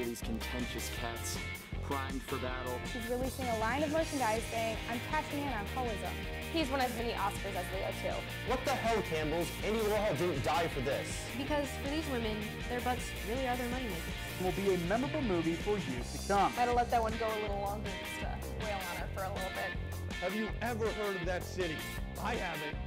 Look at these contentious cats, primed for battle. He's releasing a line of merchandise saying, "I'm cashing in on holism." He's won as many Oscars as Leo, too. What the hell, Campbells? Andy Warhol didn't die for this. Because for these women, their butts really are their moneymakers. It will be a memorable movie for years to come. Might have let that one go a little longer just to wail on her for a little bit. Have you ever heard of that city? I haven't.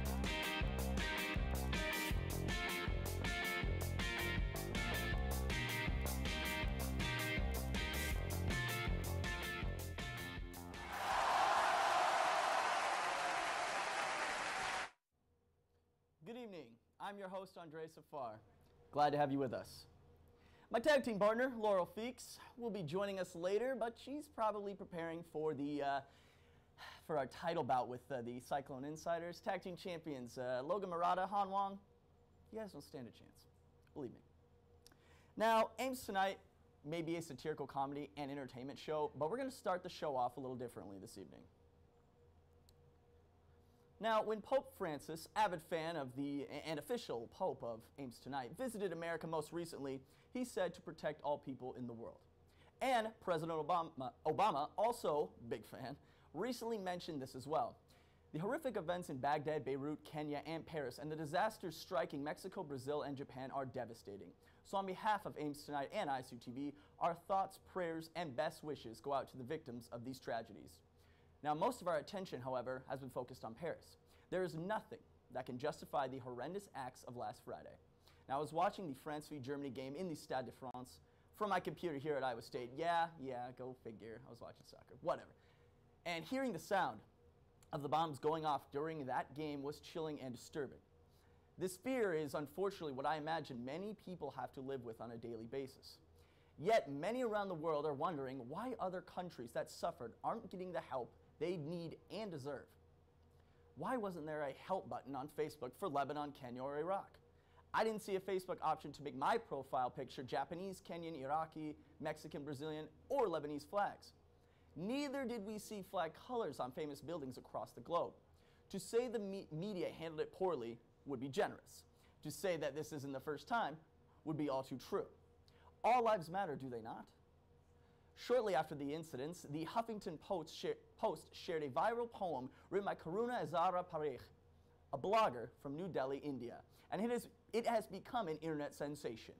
Good evening. I'm your host, Andreas Haffar. Glad to have you with us. My tag team partner, Laurel Feakes, will be joining us later, but she's probably preparing for for our title bout with the Cyclone Insiders. Tag team champions, Logan Murata, Han Wong. You guys don't stand a chance. Believe me. Now, Ames tonight may be a satirical comedy and entertainment show, but we're going to start the show off a little differently this evening. Now, when Pope Francis, avid fan of and official Pope of Ames Tonight, visited America most recently, he said to protect all people in the world. And President Obama, also big fan, recently mentioned this as well. The horrific events in Baghdad, Beirut, Kenya, and Paris, and the disasters striking Mexico, Brazil, and Japan are devastating. So on behalf of Ames Tonight and ISUtv, our thoughts, prayers, and best wishes go out to the victims of these tragedies. Now, most of our attention, however, has been focused on Paris. There is nothing that can justify the horrendous acts of last Friday. Now, I was watching the France v. Germany game in the Stade de France from my computer here at Iowa State. Yeah, go figure. I was watching soccer, whatever. And hearing the sound of the bombs going off during that game was chilling and disturbing. This fear is unfortunately what I imagine many people have to live with on a daily basis. Yet, many around the world are wondering why other countries that suffered aren't getting the help they need and deserve. Why wasn't there a help button on Facebook for Lebanon, Kenya, or Iraq? I didn't see a Facebook option to make my profile picture Japanese, Kenyan, Iraqi, Mexican, Brazilian, or Lebanese flags. Neither did we see flag colors on famous buildings across the globe. To say the media handled it poorly would be generous. To say that this isn't the first time would be all too true. All lives matter, do they not? Shortly after the incidents, the Huffington Post shared a viral poem written by Karuna Azara Parikh, a blogger from New Delhi, India, and it has become an internet sensation.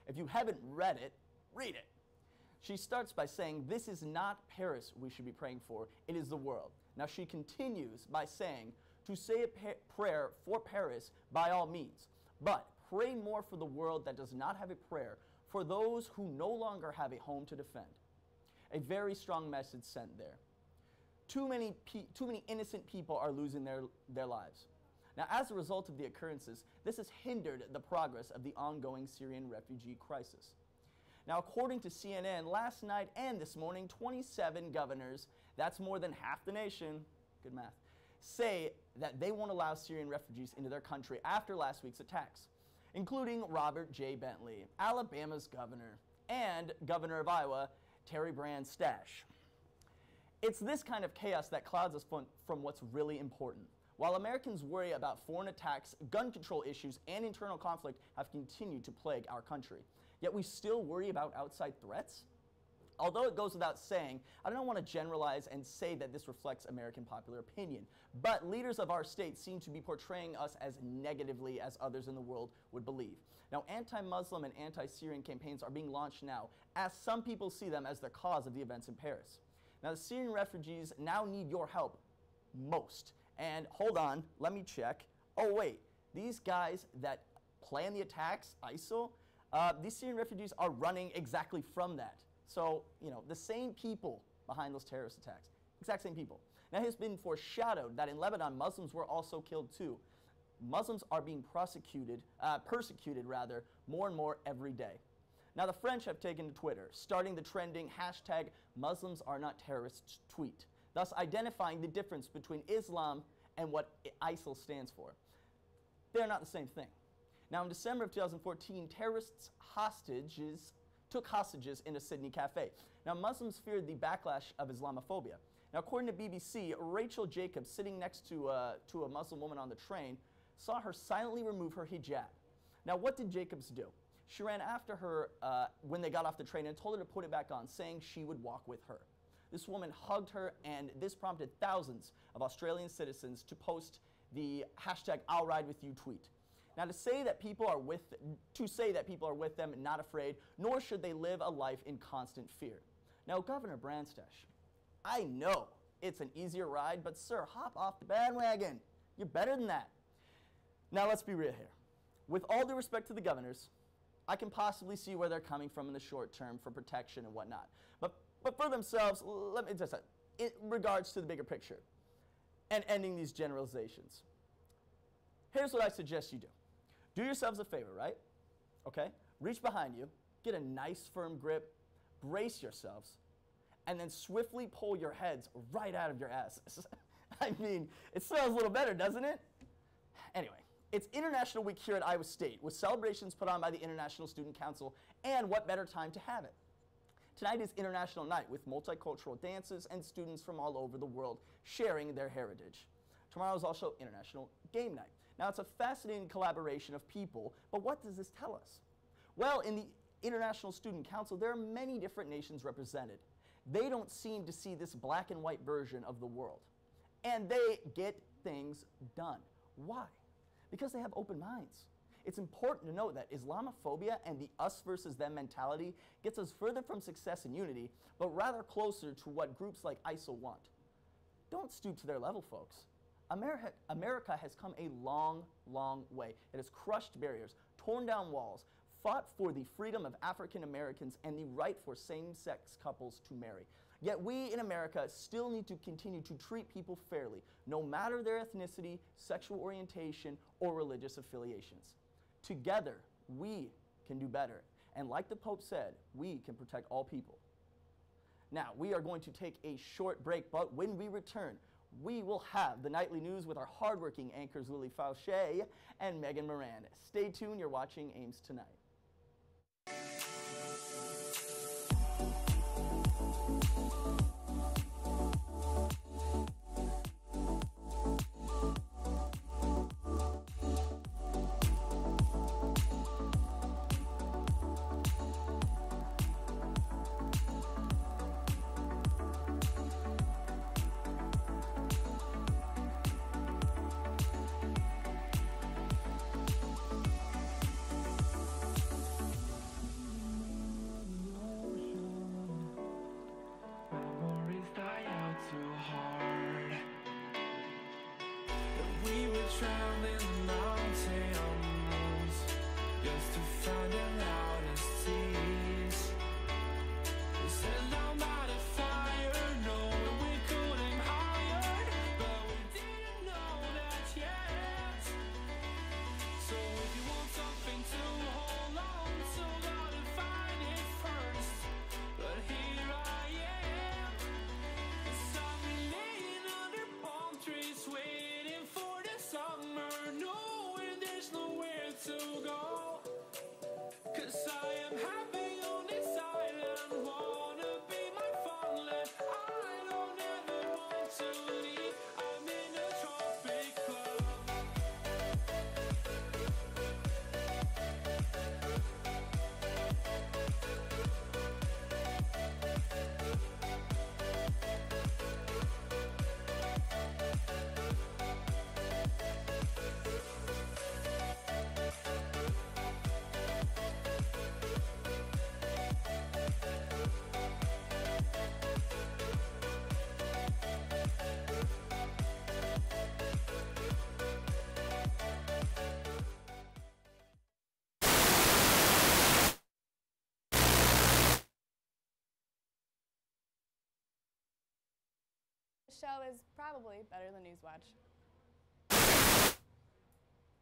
If you haven't read it, read it. She starts by saying, "This is not Paris we should be praying for, it is the world." Now she continues by saying, to say a prayer for Paris by all means, but pray more for the world that does not have a prayer, for those who no longer have a home to defend. A very strong message sent there. Too many innocent people are losing their lives. Now, as a result of the occurrences, this has hindered the progress of the ongoing Syrian refugee crisis. Now, according to CNN, last night and this morning, 27 governors, that's more than half the nation, good math, say that they won't allow Syrian refugees into their country after last week's attacks, including Robert J. Bentley, Alabama's governor, and governor of Iowa, Terry Brand Stash. It's this kind of chaos that clouds us from what's really important. While Americans worry about foreign attacks, gun control issues, and internal conflict have continued to plague our country, yet we still worry about outside threats? Although it goes without saying, I don't want to generalize and say that this reflects American popular opinion, but leaders of our state seem to be portraying us as negatively as others in the world would believe. Now, anti-Muslim and anti-Syrian campaigns are being launched now, as some people see them as the cause of the events in Paris. Now, the Syrian refugees now need your help most. And hold on, let me check. Oh, wait, these guys that plan the attacks, ISIL, these Syrian refugees are running exactly from that. So, the same people behind those terrorist attacks, exact same people. Now, it has been foreshadowed that in Lebanon, Muslims were also killed too. Muslims are being persecuted more and more every day. Now, the French have taken to Twitter, starting the trending hashtag Muslims are not terrorists tweet, thus identifying the difference between Islam and what ISIL stands for. They're not the same thing. Now, in December of 2014, terrorists took hostages in a Sydney cafe. Now, Muslims feared the backlash of Islamophobia. Now, according to BBC, Rachel Jacobs, sitting next to a Muslim woman on the train, saw her silently remove her hijab. Now, what did Jacobs do? She ran after her when they got off the train and told her to put it back on, saying she would walk with her. This woman hugged her, and this prompted thousands of Australian citizens to post the hashtag I'll ride with you tweet. Now, to say that people are with them, not afraid, nor should they live a life in constant fear. Now, Governor Branstach, I know it's an easier ride, but sir, hop off the bandwagon. You're better than that. Now, let's be real here. With all due respect to the governors, I can possibly see where they're coming from in the short term for protection and whatnot. But for themselves, let me just say, in regards to the bigger picture and ending these generalizations, here's what I suggest you do. Do yourselves a favor, right? Okay? Reach behind you, get a nice firm grip, brace yourselves, and then swiftly pull your heads right out of your asses. I mean, it sounds a little better, doesn't it? Anyway, it's International Week here at Iowa State, with celebrations put on by the International Student Council, and what better time to have it? Tonight is International Night, with multicultural dances and students from all over the world sharing their heritage. Tomorrow is also International Game Night. Now, it's a fascinating collaboration of people, but what does this tell us? Well, in the International Student Council, there are many different nations represented. They don't seem to see this black and white version of the world. And they get things done. Why? Because they have open minds. It's important to note that Islamophobia and the us versus them mentality gets us further from success and unity, but rather closer to what groups like ISIL want. Don't stoop to their level, folks. America has come a long, long way. It has crushed barriers, torn down walls, fought for the freedom of African Americans and the right for same-sex couples to marry. Yet we in America still need to continue to treat people fairly, no matter their ethnicity, sexual orientation, or religious affiliations. Together, we can do better. And like the Pope said, we can protect all people. Now, we are going to take a short break, but when we return, we will have the nightly news with our hardworking anchors Lilly Faucher and Megan Moran. Stay tuned, you're watching Ames Tonight. Show is probably better than Newswatch.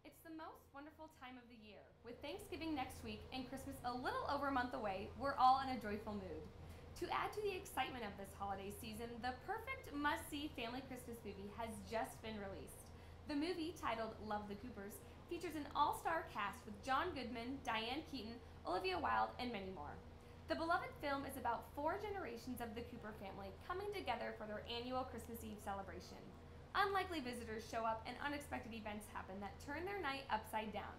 It's the most wonderful time of the year. With Thanksgiving next week and Christmas a little over a month away, we're all in a joyful mood. To add to the excitement of this holiday season, the perfect must-see family Christmas movie has just been released. The movie, titled Love the Coopers, features an all-star cast with John Goodman, Diane Keaton, Olivia Wilde, and many more. The beloved film is about 4 generations of the Cooper family coming together for their annual Christmas Eve celebration. Unlikely visitors show up and unexpected events happen that turn their night upside down.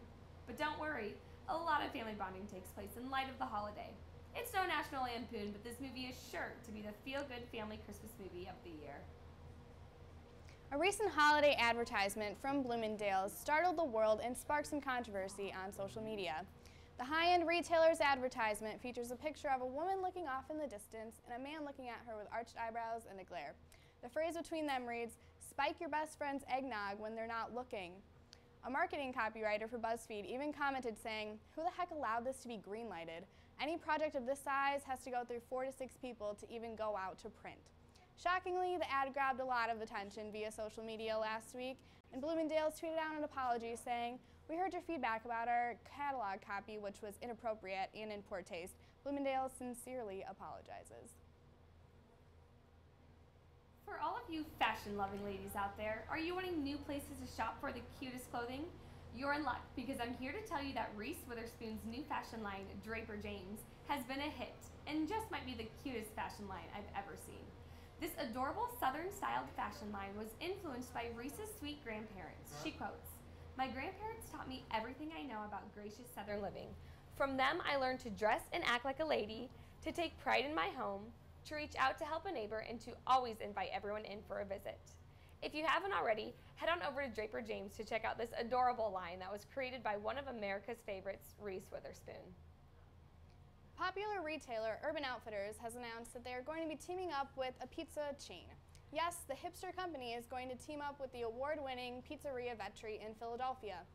But don't worry, A lot of family bonding takes place in light of the holiday. It's no National Lampoon, but this movie is sure to be the feel-good family Christmas movie of the year. A recent holiday advertisement from Bloomingdale's startled the world and sparked some controversy on social media. The high-end retailer's advertisement features a picture of a woman looking off in the distance and a man looking at her with arched eyebrows and a glare. The phrase between them reads, "Spike your best friend's eggnog when they're not looking." A marketing copywriter for BuzzFeed even commented saying, "Who the heck allowed this to be green-lighted? Any project of this size has to go through 4 to 6 people to even go out to print." Shockingly, the ad grabbed a lot of attention via social media last week, and Bloomingdale's tweeted out an apology saying, "We heard your feedback about our catalog copy, which was inappropriate and in poor taste. Bloomingdale's sincerely apologizes." For all of you fashion-loving ladies out there, are you wanting new places to shop for the cutest clothing? You're in luck, because I'm here to tell you that Reese Witherspoon's new fashion line, Draper James, has been a hit, and just might be the cutest fashion line I've ever seen. This adorable Southern-styled fashion line was influenced by Reese's sweet grandparents. She quotes, "My grandparents taught me everything I know about gracious Southern living. From them, I learned to dress and act like a lady, to take pride in my home, to reach out to help a neighbor, and to always invite everyone in for a visit." If you haven't already, head on over to Draper James to check out this adorable line that was created by one of America's favorites, Reese Witherspoon. Popular retailer Urban Outfitters has announced that they are going to be teaming up with a pizza chain. Yes, the hipster company is going to team up with the award-winning Pizzeria Vetri in Philadelphia.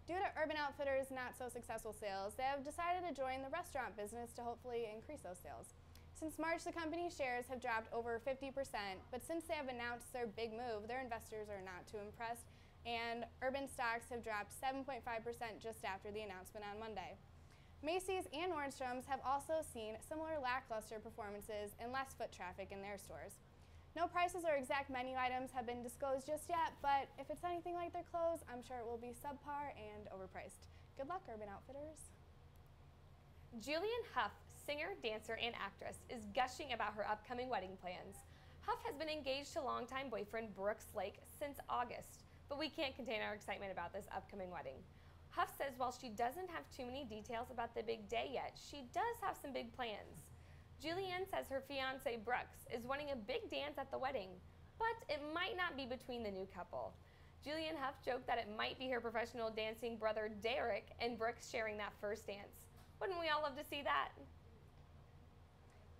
Due to Urban Outfitters' not-so-successful sales, they have decided to join the restaurant business to hopefully increase those sales. Since March, the company's shares have dropped over 50%, but since they have announced their big move, their investors are not too impressed, and Urban stocks have dropped 7.5% just after the announcement on Monday. Macy's and Nordstrom's have also seen similar lackluster performances and less foot traffic in their stores. No prices or exact menu items have been disclosed just yet, but if it's anything like their clothes, I'm sure it will be subpar and overpriced. Good luck, Urban Outfitters. Julianne Hough, singer, dancer, and actress, is gushing about her upcoming wedding plans. Hough has been engaged to longtime boyfriend Brooks Lake since August, but we can't contain our excitement about this upcoming wedding. Hough says while she doesn't have too many details about the big day yet, she does have some big plans. Julianne says her fiancé Brooks is wanting a big dance at the wedding, but it might not be between the new couple. Julianne Hough joked that it might be her professional dancing brother Derek and Brooks sharing that first dance. Wouldn't we all love to see that?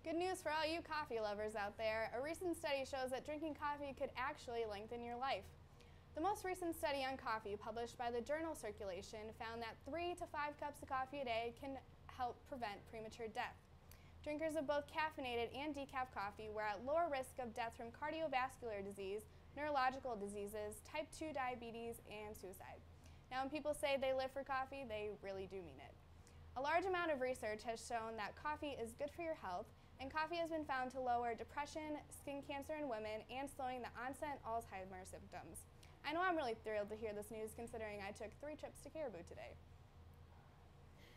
Good news for all you coffee lovers out there. A recent study shows that drinking coffee could actually lengthen your life. The most recent study on coffee, published by the journal Circulation, found that 3 to 5 cups of coffee a day can help prevent premature death. Drinkers of both caffeinated and decaf coffee were at lower risk of death from cardiovascular disease, neurological diseases, type 2 diabetes, and suicide. Now, when people say they live for coffee, they really do mean it. A large amount of research has shown that coffee is good for your health, and coffee has been found to lower depression, skin cancer in women, and slowing the onset of Alzheimer's symptoms. I know I'm really thrilled to hear this news considering I took 3 trips to Caribou today.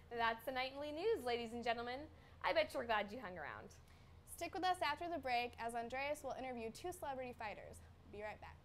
That's the nightly news, ladies and gentlemen. I bet you're glad you hung around. Stick with us after the break as Andreas will interview 2 celebrity fighters. Be right back.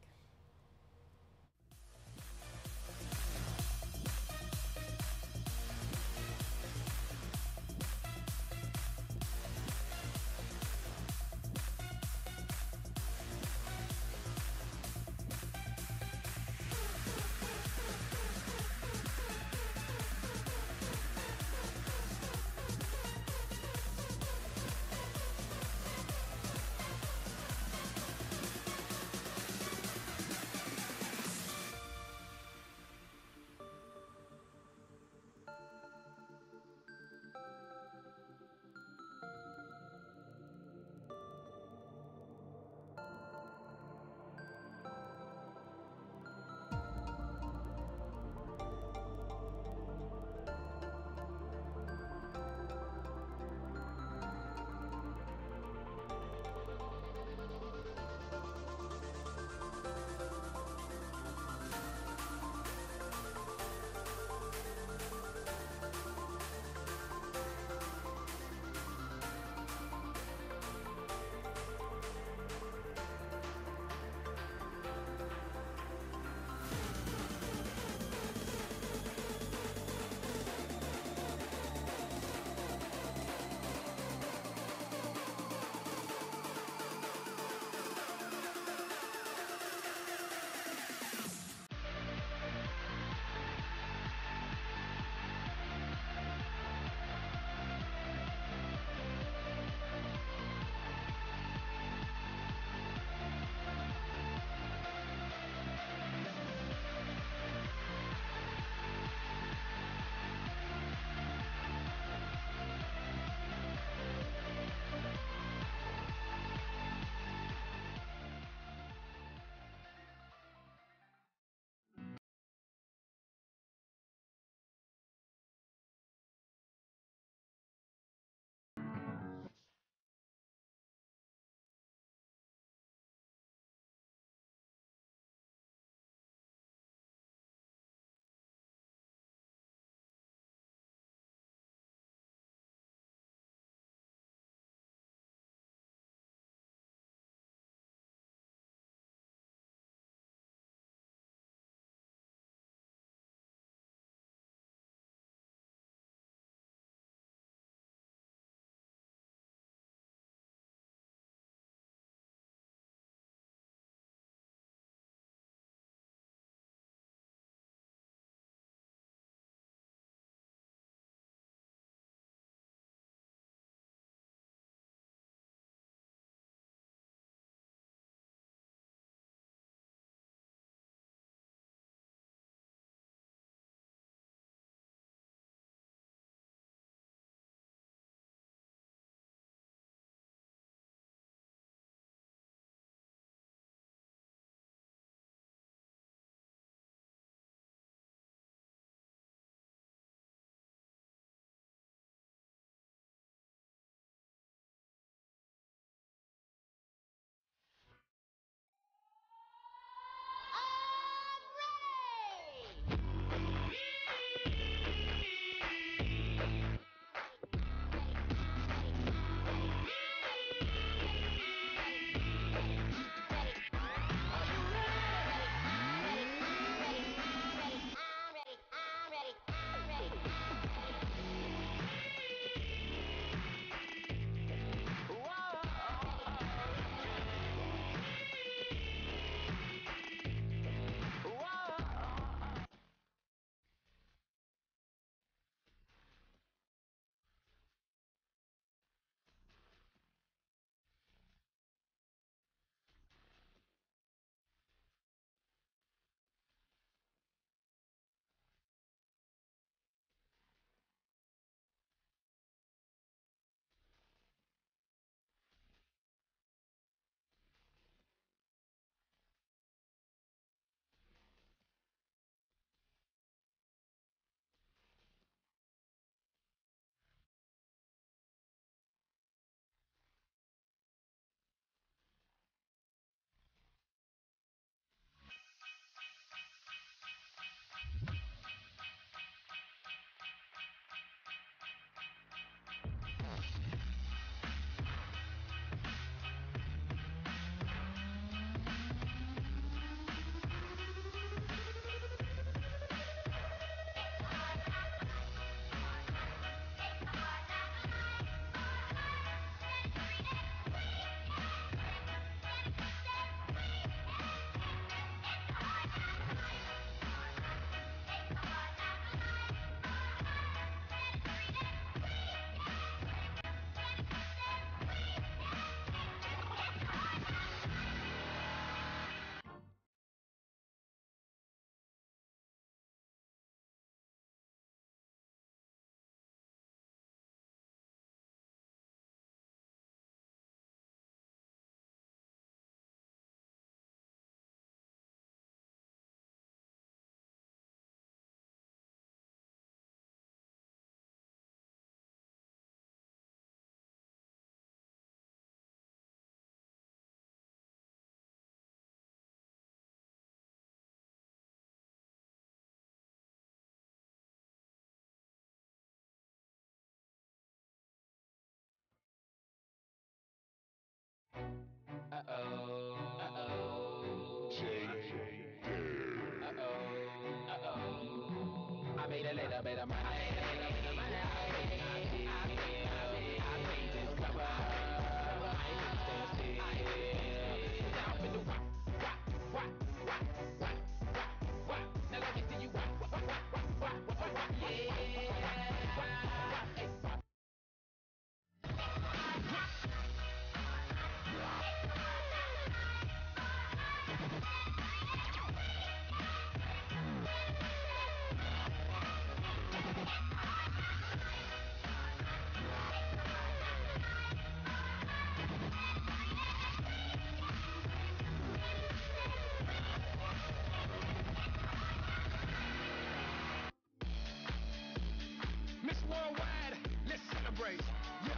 Miss Worldwide, let's celebrate. Yeah,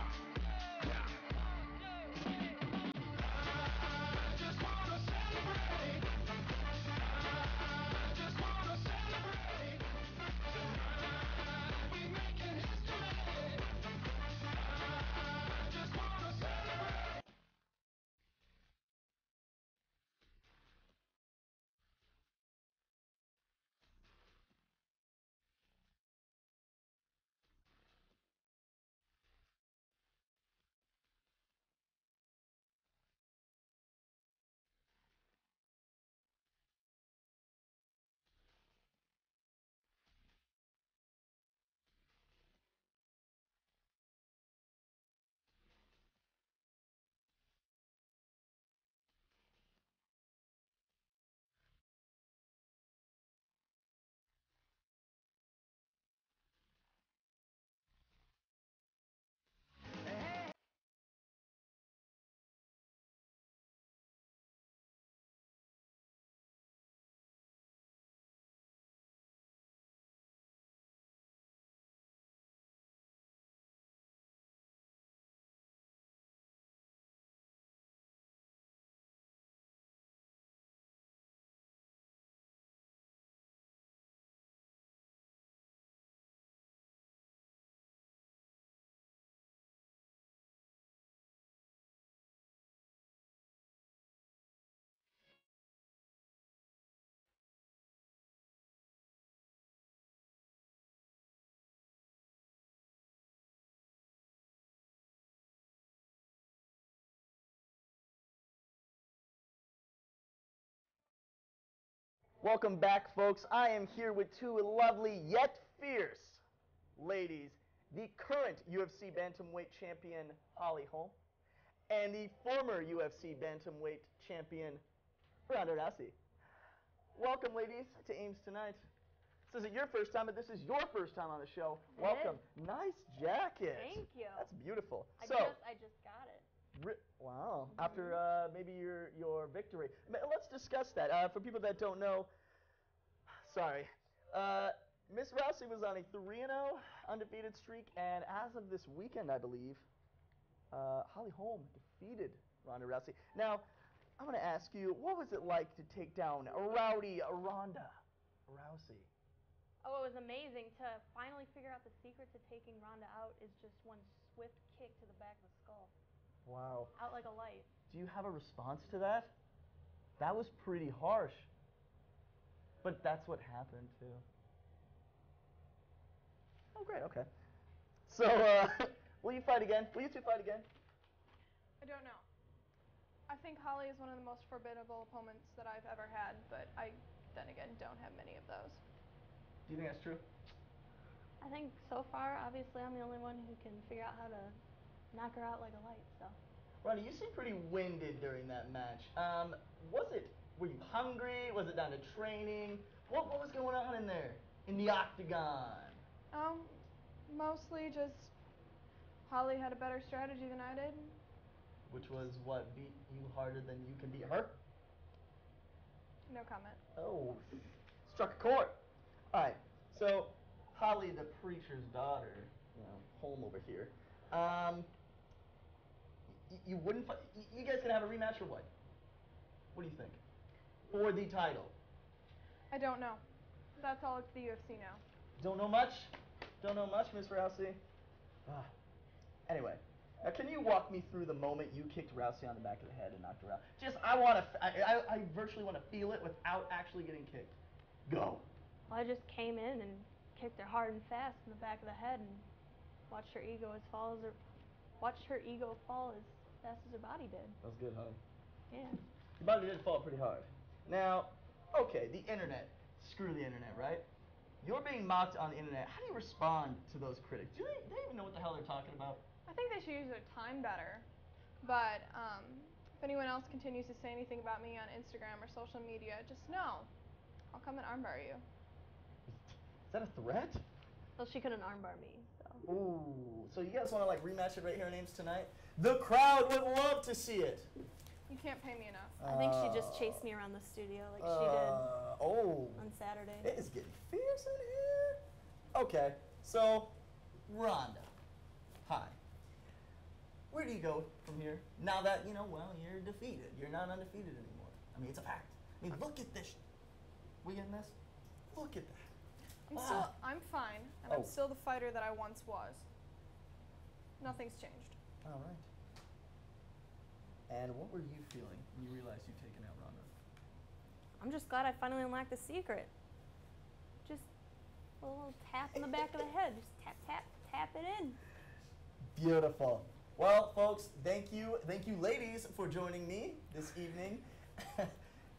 yeah. I just wanna celebrate. I just wanna celebrate. Tonight we making history. I just wanna celebrate. Welcome back, folks. I am here with two lovely yet fierce ladies. The current UFC bantamweight champion, Holly Holm, and the former UFC bantamweight champion, Ronda Rousey. Welcome, ladies, to Ames Tonight. This isn't your first time, but this is your first time on the show. Welcome. Nice jacket. Thank you. That's beautiful. I just got it. Wow. After maybe your victory. Let's discuss that. For people that don't know, sorry. Miss Rousey was on a 3-0 undefeated streak, and as of this weekend, I believe, Holly Holm defeated Ronda Rousey. Now, I'm going to ask you, what was it like to take down a rowdy Ronda Rousey? Oh, it was amazing to finally figure out the secret to taking Ronda out is just one swift kick to the back of the skull. Wow. Out like a light. Do you have a response to that? That was pretty harsh. But that's what happened, too. Oh, great, okay. So, will you fight again? Will you two fight again? I don't know. I think Holly is one of the most formidable opponents that I've ever had, but I, then again, don't have many of those. Do you think that's true? I think so far, obviously, I'm the only one who can figure out how to knock her out like a light, so. Ronnie, you seemed pretty winded during that match. Were you hungry? Was it down to training? What was going on in there, in the octagon? Mostly just Holly had a better strategy than I did. Which was what, beat you harder than you can beat her? No comment. Oh, struck a chord. All right, so Holly, the preacher's daughter, Holm over here. You wouldn't fight? You guys gonna have a rematch or what? What do you think? For the title. I don't know. That's all up to the UFC now. Don't know much? Don't know much, Miss Rousey? Anyway, now can you walk me through the moment you kicked Rousey on the back of the head and knocked her out? Just, I virtually want to feel it without actually getting kicked. Go. Well, I just came in and kicked her hard and fast in the back of the head and watched her ego fall as fast as her body did. That was good, huh? Yeah. Your body did fall pretty hard. Now, okay, the internet. Screw the internet, right? You're being mocked on the internet. How do you respond to those critics? Do they even know what the hell they're talking about? I think they should use their time better. But if anyone else continues to say anything about me on Instagram or social media, just know I'll come and armbar you. Is that a threat? Well, she couldn't armbar me, so. Ooh, so you guys want to like rematch it right here in Ames tonight? The crowd would love to see it. You can't pay me enough. I think she just chased me around the studio like she did on Saturday. It is getting fierce in here. Okay, so Rhonda, hi. Where do you go from here? Now that, you know, well, you're defeated. You're not undefeated anymore. I mean, it's a fact. I mean, look at this. We getting this? Look at that. I'm fine, and I'm still the fighter that I once was. Nothing's changed. All right. And what were you feeling when you realized you'd taken out Rhonda? I'm just glad I finally unlocked the secret. Just a little tap in the back of the head. Just tap, tap, tap it in. Beautiful. Well, folks, thank you ladies for joining me this evening.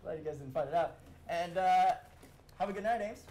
Glad you guys didn't fight it out. And have a good night, Ames.